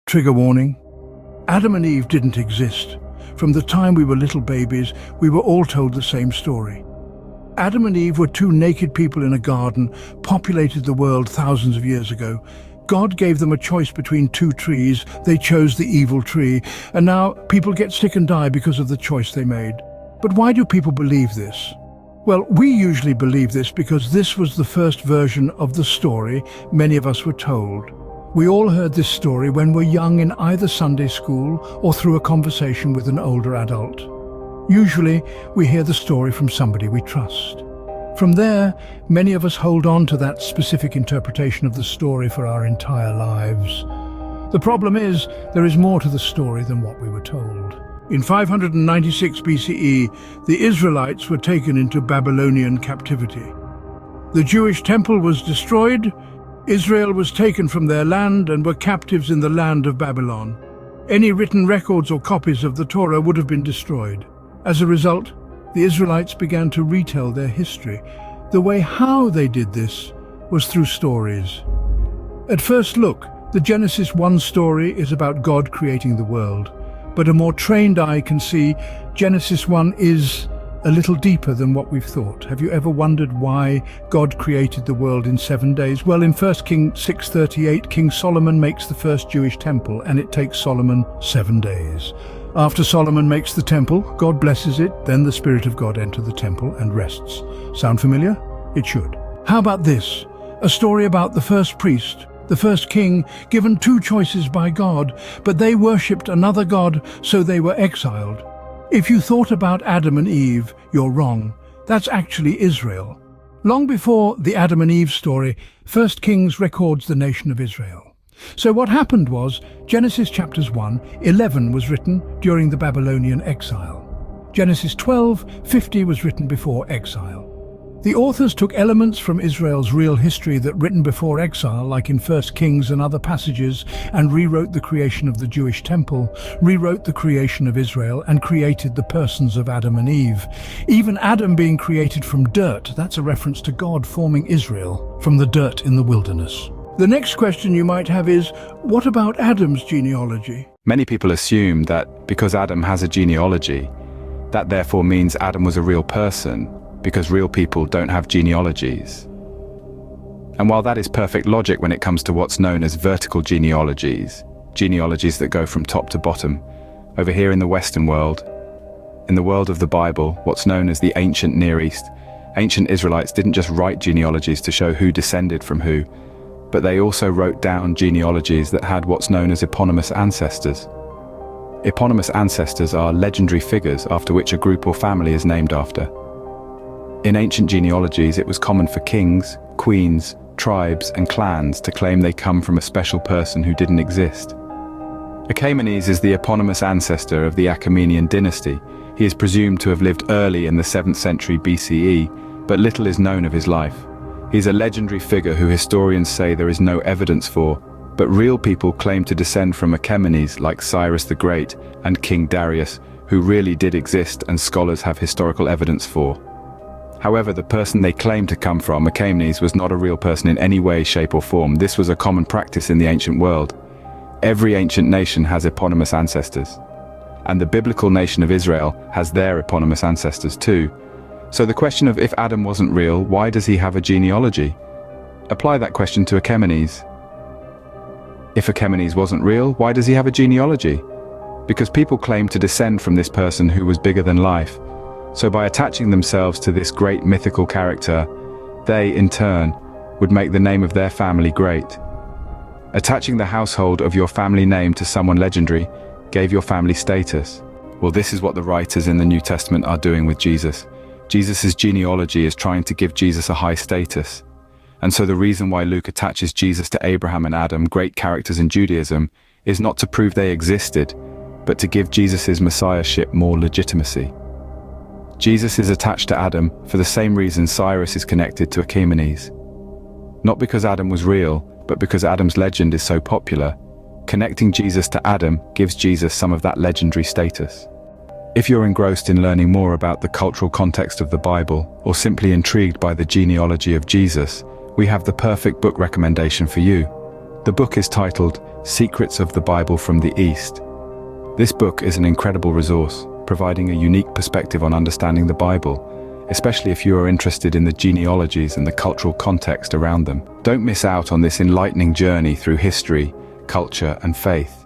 Trigger warning. Adam and Eve didn't exist. From the time we were little babies, we were all told the same story. Adam and Eve were two naked people in a garden, populated the world thousands of years ago. God gave them a choice between two trees. They chose the evil tree, and now people get sick and die because of the choice they made. But why do people believe this? Well, we usually believe this because this was the first version of the story many of us were told. We all heard this story when we're young in either Sunday school or through a conversation with an older adult. Usually, we hear the story from somebody we trust. From there, many of us hold on to that specific interpretation of the story for our entire lives. The problem is, there is more to the story than what we were told. In 596 BCE, the Israelites were taken into Babylonian captivity. The Jewish temple was destroyed. Israel was taken from their land and were captives in the land of Babylon. Any written records or copies of the Torah would have been destroyed. As a result, the Israelites began to retell their history. The way how they did this was through stories. At first look, the Genesis 1 story is about God creating the world. But a more trained eye can see Genesis 1 is a little deeper than what we've thought. Have you ever wondered why God created the world in 7 days? Well, in 1 Kings 6:38, King Solomon makes the first Jewish temple, and it takes Solomon 7 days. After Solomon makes the temple, God blesses it, then the Spirit of God enters the temple and rests. Sound familiar? It should. How about this? A story about the first priest, the first king, given two choices by God, but they worshipped another God, so they were exiled. If you thought about Adam and Eve, you're wrong. That's actually Israel. Long before the Adam and Eve story, 1 Kings records the nation of Israel. So what happened was, Genesis chapters 1:11 was written during the Babylonian exile. Genesis 12:50 was written before exile. The authors took elements from Israel's real history that written before exile, like in 1 Kings and other passages, and rewrote the creation of the Jewish temple, rewrote the creation of Israel, and created the persons of Adam and Eve. Even Adam being created from dirt, that's a reference to God forming Israel from the dirt in the wilderness. The next question you might have is, what about Adam's genealogy? Many people assume that because Adam has a genealogy, that therefore means Adam was a real person, because real people don't have genealogies. And while that is perfect logic when it comes to what's known as vertical genealogies, genealogies that go from top to bottom, over here in the Western world, in the world of the Bible, what's known as the ancient Near East, ancient Israelites didn't just write genealogies to show who descended from who, but they also wrote down genealogies that had what's known as eponymous ancestors. Eponymous ancestors are legendary figures after which a group or family is named after. In ancient genealogies, it was common for kings, queens, tribes, and clans to claim they come from a special person who didn't exist. Eponymous is the eponymous ancestor of the Achaemenian dynasty. He is presumed to have lived early in the 7th century BCE, but little is known of his life. He's a legendary figure who historians say there is no evidence for, but real people claim to descend from Eponymous like Cyrus the Great and King Darius, who really did exist and scholars have historical evidence for. However, the person they claim to come from, Eponymous, was not a real person in any way, shape or form. This was a common practice in the ancient world. Every ancient nation has eponymous ancestors. And the biblical nation of Israel has their eponymous ancestors too. So the question of if Adam wasn't real, why does he have a genealogy? Apply that question to Eponymous. If Eponymous wasn't real, why does he have a genealogy? Because people claim to descend from this person who was bigger than life. So by attaching themselves to this great mythical character, they, in turn, would make the name of their family great. Attaching the household of your family name to someone legendary gave your family status. Well, this is what the writers in the New Testament are doing with Jesus. Jesus' genealogy is trying to give Jesus a high status. And so the reason why Luke attaches Jesus to Abraham and Adam, great characters in Judaism, is not to prove they existed, but to give Jesus' messiahship more legitimacy. Jesus is attached to Adam for the same reason Cyrus is connected to Eponymous. Not because Adam was real, but because Adam's legend is so popular. Connecting Jesus to Adam gives Jesus some of that legendary status. If you're engrossed in learning more about the cultural context of the Bible, or simply intrigued by the genealogy of Jesus, we have the perfect book recommendation for you. The book is titled Secrets of the Bible from the East. This book is an incredible resource, providing a unique perspective on understanding the Bible, especially if you are interested in the genealogies and the cultural context around them. Don't miss out on this enlightening journey through history, culture, and faith.